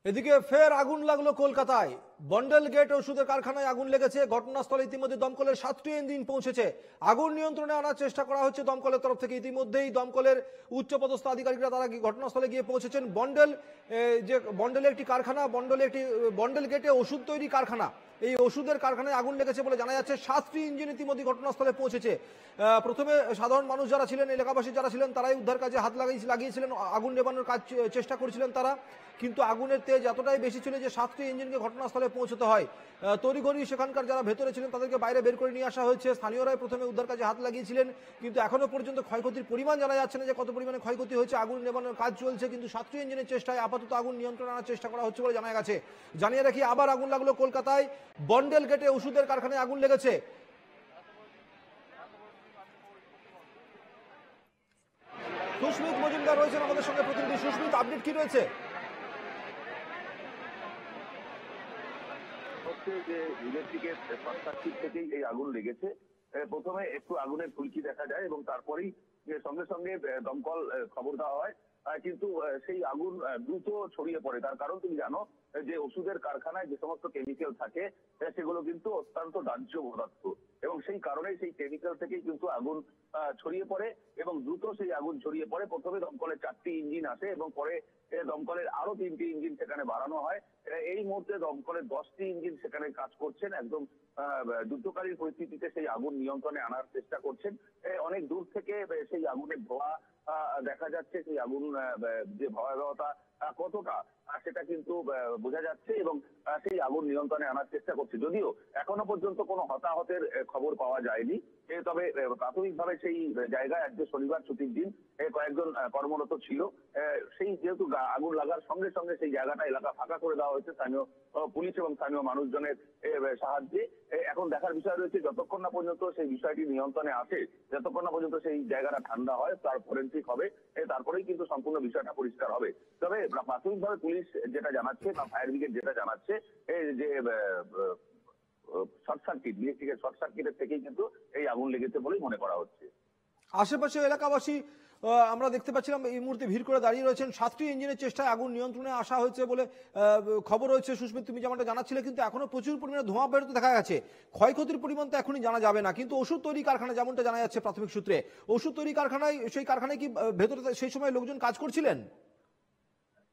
এদিকে ফের আগুন লাগলো কলকাতায়। বন্ডেল গেট ওষুধের কারখানায় আগুন লেগেছে। ঘটনাস্থলে ইতিমধ্যে দমকলের 7টি ইঞ্জিন পৌঁছেছে। আগুন নিয়ন্ত্রণে আনার চেষ্টা করা হচ্ছে দমকলের তরফ থেকে। ইতিমধ্যেই দমকলের উচ্চপদস্থ আধিকারিকরা তারা ঘটনাস্থলে গিয়ে পৌঁছেছেন। যে বন্ডেলের একটি কারখানা, বন্ডেল গেটে ওষুধ তৈরি কারখানা, এই ওষুধের কারখানায় আগুন লেগেছে বলে জানা যাচ্ছে। 7টি ইঞ্জিন ইতিমধ্যে ঘটনাস্থলে পৌঁছেছে। প্রথমে সাধারণ মানুষ যারা ছিলেন, এলাকাবাসী যারা ছিলেন, তারাই উদ্ধার কাজে হাত লাগিয়েছিলেন, আগুন নেবানোর কাজ চেষ্টা করছিলেন তারা। কিন্তু আগুনের তেজ এতটাই বেশি ছিল যে 7টি ইঞ্জিনকে ঘটনাস্থলে পৌঁছতে হয়। তড়িঘড়ি সেখানকার যারা ভেতরে ছিলেন তাদেরকে বাইরে বের করে নিয়ে আসা হয়েছে। স্থানীয়রাই প্রথমে উদ্ধার কাজে হাত লাগিয়েছিলেন, কিন্তু এখনো পর্যন্ত ক্ষয়ক্ষতির পরিমাণ জানা যাচ্ছে না যে কত পরিমাণে ক্ষয়ক্ষতি হয়েছে। আগুন নেবানোর কাজ চলছে, কিন্তু 7টি ইঞ্জিনের চেষ্টায় আপাতত আগুন নিয়ন্ত্রণে আনার চেষ্টা করা হচ্ছে বলে জানা গেছে। জানিয়ে রাখি, আবার আগুন লাগলো কলকাতায়। বন্ডেল গেটে ওষুধের কারখানায় আগুন লেগেছে। সুস্মিত মজুমদার রয়েছেন আমাদের সঙ্গে প্রতিনিধি। সুস্মিত, আপডেট কি রয়েছে? যে ইলেকট্রিকের শর্ট সার্কিট থেকেই এই আগুন লেগেছে। প্রথমে একটু আগুনের ফুলকি দেখা যায় এবং তারপরেই সঙ্গে সঙ্গে দমকল খবর দেওয়া হয়, কিন্তু সেই আগুন দ্রুত ছড়িয়ে পড়ে। তার কারণ তুমি জানো যে ওষুধের কারখানায় যে সমস্ত কেমিক্যাল থাকে সেগুলো কিন্তু অত্যন্ত দাহ্য পদার্থ, এবং সেই কারণেই সেই কেমিক্যাল থেকেই কিন্তু আগুন ছড়িয়ে পড়ে এবং দ্রুত সেই আগুন ছড়িয়ে পড়ে। প্রথমে দমকলের 4টি ইঞ্জিন আসে এবং পরে দমকলের আরো 3টি ইঞ্জিন সেখানে বাড়ানো হয়। এই মুহূর্তে দমকলের 10টি ইঞ্জিন সেখানে কাজ করছেন, একদম যুদ্ধকালীন পরিস্থিতিতে সেই আগুন নিয়ন্ত্রণে আনার চেষ্টা করছেন। অনেক দূর থেকে সেই আগুনের ধোঁয়া দেখা যাচ্ছে। সেই আগুন যে ভয়াবহতা কতটা সেটা কিন্তু বোঝা যাচ্ছে এবং সেই আগুন নিয়ন্ত্রণে আনার চেষ্টা করছে। যদিও এখনো পর্যন্ত কোনো হতাহতের খবর পাওয়া যায়নি, তবে প্রাথমিকভাবে সেই জায়গায় আজকে শনিবার ছুটির দিন, কয়েকজন কর্মরত ছিল। সেই যেহেতু আগুন লাগার সঙ্গে সঙ্গে সেই জায়গাটা এলাকা ফাঁকা করে দেওয়া হয়েছে স্থানীয় পুলিশ এবং স্থানীয় মানুষজনের সাহায্যে। এখন দেখার বিষয় রয়েছে যতক্ষণ না পর্যন্ত সেই বিষয়টি নিয়ন্ত্রণে আসে, যতক্ষণ না পর্যন্ত সেই জায়গাটা ঠান্ডা হয়, তার ফরেনসিক হবে, তারপরেই কিন্তু সম্পূর্ণ বিষয়টা পরিষ্কার হবে। তবে প্রাথমিকভাবে পুলিশ যেটা জানাচ্ছে বা ফায়ার ব্রিগেড যেটা জানাচ্ছে যে শর্ট সার্কিট, ইলেকট্রিকের শর্ট সার্কিটের থেকেই কিন্তু এই আগুন লেগেছে বলেই মনে করা হচ্ছে। আশেপাশে এলাকাবাসী আমরা দেখতে পাচ্ছিলাম এই মুহূর্তে ভিড় করে দাঁড়িয়ে রয়েছেন। 7টি ইঞ্জিনের চেষ্টায় আগুন নিয়ন্ত্রণে আসা হয়েছে বলে খবর রয়েছে। সুস্মিত, তুমি যেমনটা জানাচ্ছিলে, কিন্তু এখনো প্রচুর পরিমাণে ধোঁয়া বেরোতে দেখা গেছে। ক্ষয়ক্ষতির পরিমাণ তো এখনই জানা যাবে না, কিন্তু ওষুধ তৈরি কারখানা যেমনটা জানা যাচ্ছে প্রাথমিক সূত্রে, ওষুধ তৈরি কারখানায়, সেই কারখানায় কি ভেতরে সেই সময় লোকজন কাজ করছিলেন?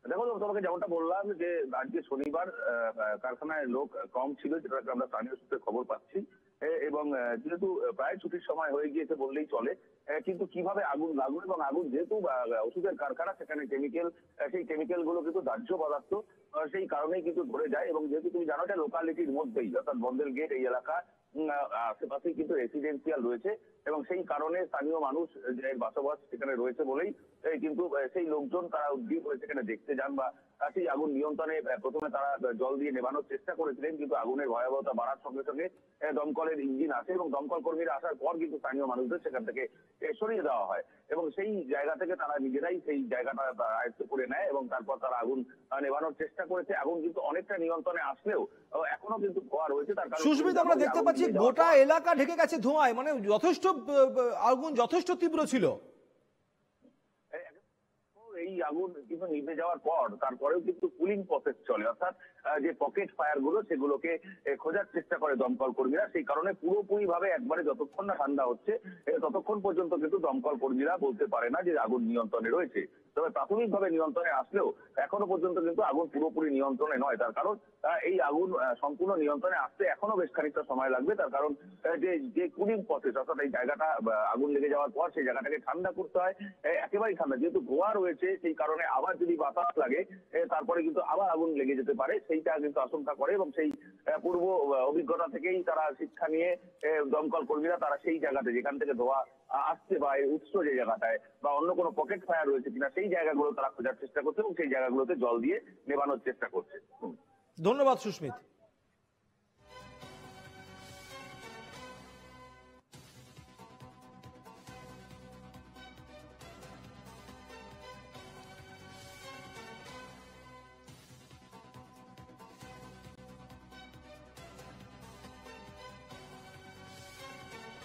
দেখো, তোমাকে যেমনটা বললাম যে আজকে শনিবার কারখানায় লোক কম ছিল, যেটা আমরা স্থানীয় সূত্রে খবর পাচ্ছি, এবং যেহেতু প্রায় ছুটির সময় হয়ে গিয়েছে বললেই চলে, কিন্তু কিভাবে আগুন লাগলো এবং আগুন যেহেতু ওষুধের কারখানা, সেখানে কেমিক্যাল, সেই কেমিক্যাল গুলো কিন্তু দাহ্য পদার্থ, সেই কারণেই কিন্তু ধরে যায়। এবং যেহেতু তুমি জানো এটা লোকালিটির মধ্যেই, অর্থাৎ বন্ডেল গেট এই এলাকা আশেপাশেই কিন্তু রেসিডেন্সিয়াল রয়েছে এবং সেই কারণে স্থানীয় মানুষ যে বসবাস সেখানে রয়েছে বলেই কিন্তু সেই লোকজন তারা উদ্গ্রীব হয়ে সেখানে দেখতে যান বা সেই আগুন নিয়ন্ত্রণে প্রথমে তারা জল দিয়ে নেভানোর চেষ্টা করেছিলেন, কিন্তু আগুনের ভয়াবহতা বাড়ার সঙ্গে সঙ্গে দমকলের ইঞ্জিন আসে এবং দমকল কর্মীরা আসার পর কিন্তু স্থানীয় মানুষদের সেখান থেকে সরিয়ে দেওয়া হয় এবং সেই জায়গা থেকে তারা নিজেরাই সেই জায়গাটা আয়ত্ত করে নেয় এবং তারপর তারা আগুন নেভানোর চেষ্টা করেছে। আগুন কিন্তু অনেকটা নিয়ন্ত্রণে আসলেও এখনো কিন্তু ধোঁয়া রয়েছে। তার কারণ সুস্মিত, আমরা দেখতে পাচ্ছি গোটা এলাকা ঢেকে গেছে ধোঁয়ায়, মানে যথেষ্ট আগুন যথেষ্ট তীব্র ছিল। এই আগুন কিন্তু নিভে যাওয়ার পর তারপরেও কিন্তু কুলিং প্রসেস চলে, অর্থাৎ যে পকেট ফায়ার গুলো সেগুলোকে খোঁজার চেষ্টা করে দমকল কর্মীরা। সেই কারণে পুরোপুরি ভাবে একবারে যতক্ষণ না ঠান্ডা হচ্ছে ততক্ষণ পর্যন্ত কিন্তু দমকল কর্মীরা বলতে পারে না যে আগুন নিয়ন্ত্রণে রয়েছে। তবে প্রাথমিকভাবে নিয়ন্ত্রণে আসলেও এখনো পর্যন্ত কিন্তু আগুন পুরোপুরি নিয়ন্ত্রণে নয়। তার কারণ এই আগুন সম্পূর্ণ নিয়ন্ত্রণে আসতে এখনো বেশ খানিকটা সময় লাগবে। তার কারণ যে কুলিং প্রসেস, অর্থাৎ এই জায়গাটা আগুন লেগে যাওয়ার পর সেই জায়গাটাকে ঠান্ডা করতে হয়, একেবারেই ঠান্ডা, যেহেতু ধোঁয়া রয়েছে সেই কারণে আবার যদি বাতাস লাগে তারপরে কিন্তু আবার আগুন লেগে যেতে পারে, সেইটা কিন্তু আশঙ্কা করে এবং সেই পূর্ব অভিজ্ঞতা থেকেই তারা শিক্ষা নিয়ে দমকল কর্মীরা তারা সেই জায়গাতে যেখান থেকে ধোঁয়া আসছে বা উৎস যে জায়গাটায় বা অন্য কোনো পকেট ফায়ার রয়েছে কিনা সেই জায়গাগুলো তারা খোঁজার চেষ্টা করছে এবং সেই জায়গাগুলোতে জল দিয়ে নেভানোর চেষ্টা করছে। ধন্যবাদ সুস্মিত।